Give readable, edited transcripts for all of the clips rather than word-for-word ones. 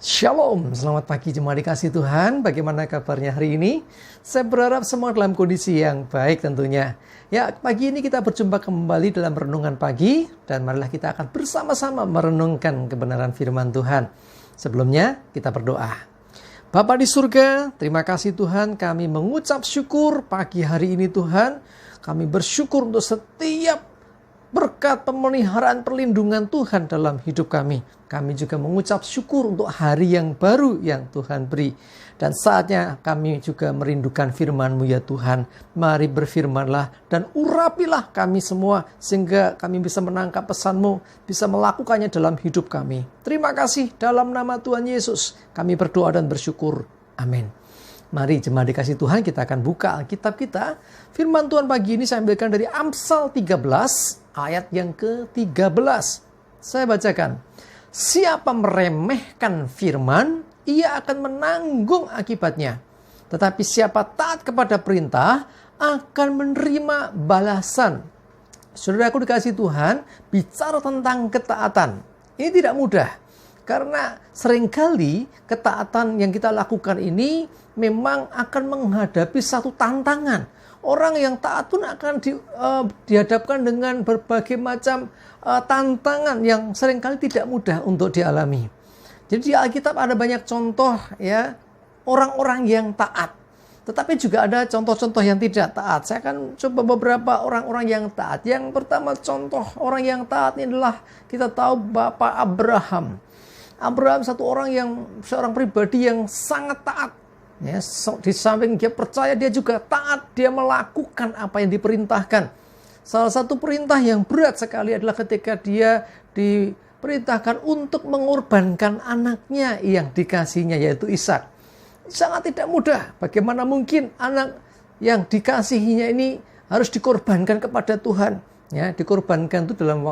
Shalom, selamat pagi jemaat dikasih Tuhan. Bagaimana kabarnya hari ini? Saya berharap semua dalam kondisi yang baik tentunya. Ya, pagi ini kita berjumpa kembali dalam renungan pagi. Dan marilah kita akan bersama-sama merenungkan kebenaran firman Tuhan. Sebelumnya kita berdoa. Bapa di surga, terima kasih Tuhan, kami mengucap syukur pagi hari ini Tuhan. Kami bersyukur untuk setiap berkat pemeliharaan perlindungan Tuhan dalam hidup kami. Kami juga mengucap syukur untuk hari yang baru yang Tuhan beri. Dan saatnya kami juga merindukan firman-Mu ya Tuhan. Mari berfirmanlah dan urapilah kami semua sehingga kami bisa menangkap pesan-Mu, bisa melakukannya dalam hidup kami. Terima kasih dalam nama Tuhan Yesus. Kami berdoa dan bersyukur. Amin. Mari jemaat dikasih Tuhan, kita akan buka Alkitab kita. Firman Tuhan pagi ini saya ambilkan dari Amsal 13 ayat yang ke-13. Saya bacakan. Siapa meremehkan firman, ia akan menanggung akibatnya. Tetapi siapa taat kepada perintah, akan menerima balasan. Saudaraku dikasih Tuhan, bicara tentang ketaatan. Ini tidak mudah. Karena seringkali ketaatan yang kita lakukan ini memang akan menghadapi satu tantangan. Orang yang taat pun akan dihadapkan dengan berbagai macam tantangan yang seringkali tidak mudah untuk dialami. Jadi di Alkitab ada banyak contoh ya orang-orang yang taat. Tetapi juga ada contoh-contoh yang tidak taat. Saya akan coba beberapa orang-orang yang taat. Yang pertama contoh orang yang taat ini adalah kita tahu Bapak Abraham. Abraham seorang pribadi yang sangat taat. Ya, di samping dia percaya, dia juga taat, dia melakukan apa yang diperintahkan. Salah satu perintah yang berat sekali adalah ketika dia diperintahkan untuk mengorbankan anaknya yang dikasihnya, yaitu Ishak. Sangat tidak mudah. Bagaimana mungkin anak yang dikasihinya ini harus dikorbankan kepada Tuhan? Ya, dikorbankan itu dalam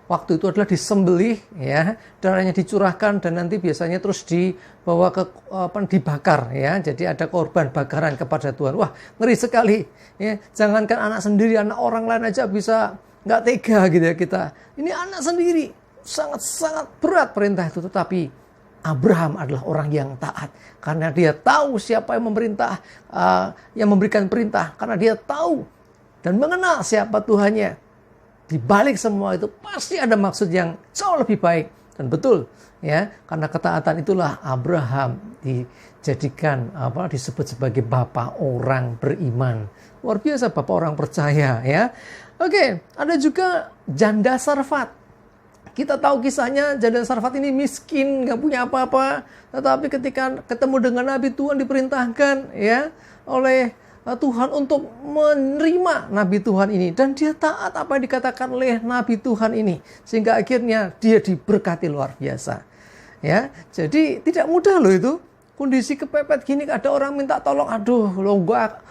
waktu itu adalah disembelih, ya, darahnya dicurahkan dan nanti biasanya terus dibawa ke dibakar, ya. Jadi ada korban bakaran kepada Tuhan. Wah, ngeri sekali, ya. Jangankan anak sendiri, anak orang lain aja bisa nggak tega gitu ya kita. Ini anak sendiri, sangat-sangat berat perintah itu. Tetapi Abraham adalah orang yang taat karena dia tahu siapa yang memerintah, yang memberikan perintah, karena dia tahu dan mengenal siapa Tuhannya. Di balik semua itu pasti ada maksud yang jauh lebih baik. Dan betul, ya, karena ketaatan itulah Abraham dijadikan disebut sebagai bapak orang beriman. Luar biasa, bapak orang percaya, ya. Oke, ada juga janda Sarfat. Kita tahu kisahnya, janda Sarfat ini miskin, nggak punya apa-apa. Tetapi ketika ketemu dengan Nabi Tuhan diperintahkan, ya, oleh Tuhan untuk menerima Nabi Tuhan ini. Dan dia taat apa yang dikatakan oleh Nabi Tuhan ini. Sehingga akhirnya dia diberkati luar biasa. Ya, jadi tidak mudah loh itu. Kondisi kepepet gini, ada orang minta tolong. Aduh,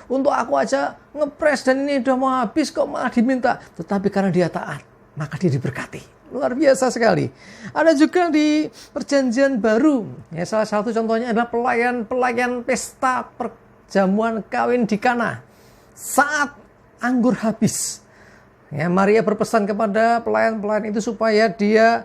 untuk aku aja ngepres dan ini udah mau habis kok malah diminta. Tetapi karena dia taat, maka dia diberkati. Luar biasa sekali. Ada juga di Perjanjian Baru. Ya, salah satu contohnya adalah pelayan pesta jamuan kawin di Kana. Saat anggur habis, ya, Maria berpesan kepada pelayan-pelayan itu supaya dia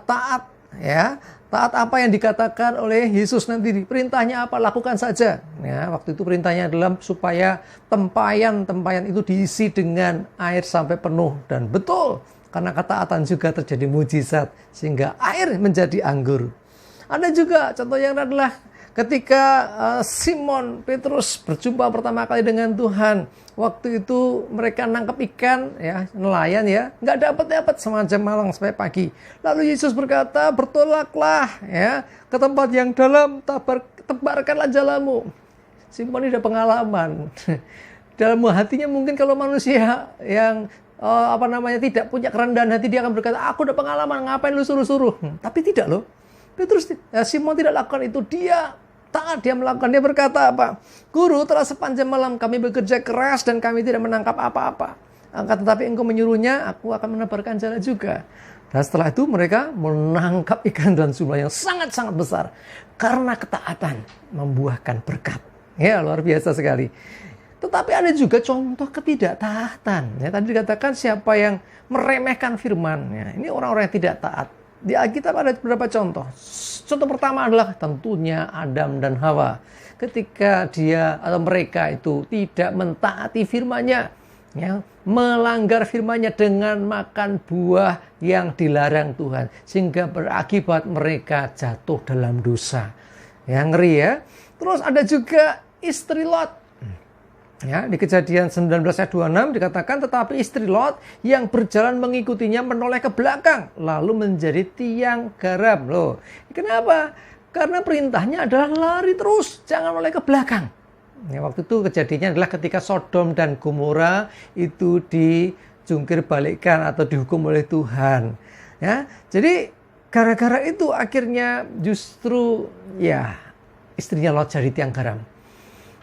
taat, ya, taat apa yang dikatakan oleh Yesus nanti. Perintahnya apa, lakukan saja. Ya, waktu itu perintahnya adalah supaya tempayan itu diisi dengan air sampai penuh. Dan betul, karena ketaatan juga terjadi mujizat sehingga air menjadi anggur. Ada juga contoh yang adalah ketika Simon Petrus berjumpa pertama kali dengan Tuhan. Waktu itu mereka nangkap ikan, ya, nelayan, ya, nggak dapat semacam malam sampai pagi. Lalu Yesus berkata, bertolaklah, ya, ke tempat yang dalam, tebarkanlah jalamu. Simon ini udah pengalaman. Dalam hatinya mungkin kalau manusia yang tidak punya kerendahan hati, dia akan berkata, aku udah pengalaman, ngapain lu suruh-suruh? Tapi tidak loh. Simon tidak lakukan itu. Dia taat, dia melakukan. Dia berkata apa? Guru, telah sepanjang malam kami bekerja keras dan kami tidak menangkap apa-apa. Tetapi engkau menyuruhnya, aku akan menebarkan jala juga. Dan setelah itu mereka menangkap ikan dalam jumlah yang sangat-sangat besar. Karena ketaatan membuahkan berkat. Ya, luar biasa sekali. Tetapi ada juga contoh ketidaktaatan. Ya, tadi dikatakan siapa yang meremehkan firman. Ya, ini orang-orang yang tidak taat. Di Alkitab ada beberapa contoh. Contoh pertama adalah tentunya Adam dan Hawa. Ketika dia atau mereka itu tidak mentaati firman-Nya, ya, melanggar firman-Nya dengan makan buah yang dilarang Tuhan, sehingga berakibat mereka jatuh dalam dosa. Ya, ngeri ya. Terus ada juga istri Lot. Ya, di Kejadian 19 ayat 26 dikatakan, tetapi istri Lot yang berjalan mengikutinya menoleh ke belakang, lalu menjadi tiang garam. Loh, kenapa? Karena perintahnya adalah lari terus, jangan menoleh ke belakang. Ya, waktu itu kejadiannya adalah ketika Sodom dan Gomora itu dijungkir balikkan atau dihukum oleh Tuhan. Ya, jadi gara-gara itu akhirnya justru ya istrinya Lot jadi tiang garam.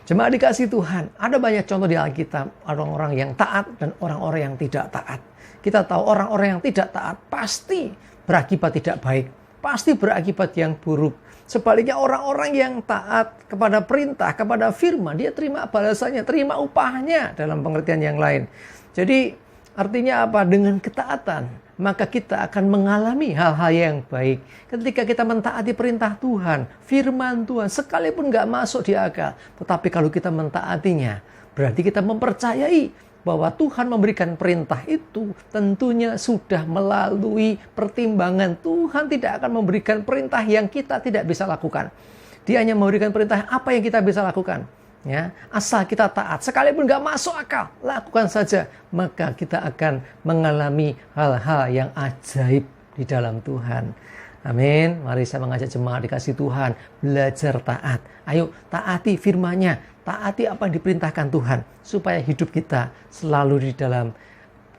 Jemaat dikasih Tuhan, ada banyak contoh di Alkitab, orang-orang yang taat dan orang-orang yang tidak taat. Kita tahu orang-orang yang tidak taat pasti berakibat tidak baik, pasti berakibat yang buruk. Sebaliknya orang-orang yang taat kepada perintah, kepada firman, dia terima balasannya, terima upahnya dalam pengertian yang lain. Jadi artinya apa? Dengan ketaatan maka kita akan mengalami hal-hal yang baik. Ketika kita mentaati perintah Tuhan, firman Tuhan, sekalipun nggak masuk di akal, tetapi kalau kita mentaatinya, berarti kita mempercayai bahwa Tuhan memberikan perintah itu tentunya sudah melalui pertimbangan. Tuhan tidak akan memberikan perintah yang kita tidak bisa lakukan. Dia hanya memberikan perintah apa yang kita bisa lakukan. Ya, asal kita taat, sekalipun nggak masuk akal, lakukan saja, maka kita akan mengalami hal-hal yang ajaib di dalam Tuhan. Amin. Mari saya mengajak jemaat dikasih Tuhan belajar taat. Ayo taati firman-Nya, taati apa yang diperintahkan Tuhan, supaya hidup kita selalu di dalam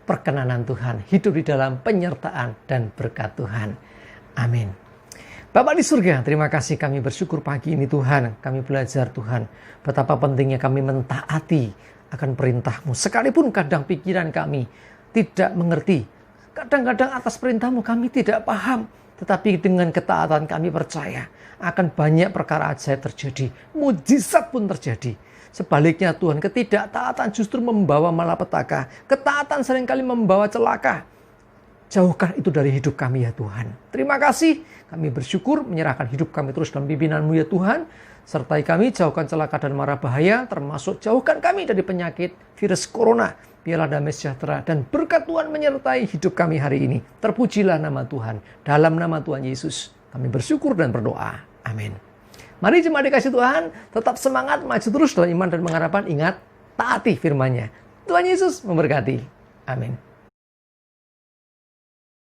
perkenanan Tuhan, hidup di dalam penyertaan dan berkat Tuhan. Amin. Bapa di surga, terima kasih, kami bersyukur pagi ini Tuhan, kami belajar Tuhan, betapa pentingnya kami mentaati akan perintah-Mu. Sekalipun kadang pikiran kami tidak mengerti, kadang-kadang atas perintah-Mu kami tidak paham, tetapi dengan ketaatan kami percaya akan banyak perkara ajaib terjadi, mujizat pun terjadi. Sebaliknya Tuhan, ketidaktaatan justru membawa malapetaka, ketaatan seringkali membawa celaka. Jauhkan itu dari hidup kami ya Tuhan. Terima kasih, kami bersyukur menyerahkan hidup kami terus dalam bimbingan-Mu ya Tuhan. Sertai kami, jauhkan celaka dan mara bahaya, termasuk jauhkan kami dari penyakit virus corona. Biarlah damai sejahtera dan berkat Tuhan menyertai hidup kami hari ini. Terpujilah nama Tuhan. Dalam nama Tuhan Yesus, kami bersyukur dan berdoa. Amin. Mari jemaat dikasih Tuhan, tetap semangat, maju terus dalam iman dan pengharapan. Ingat, taati firman-Nya. Tuhan Yesus memberkati. Amin.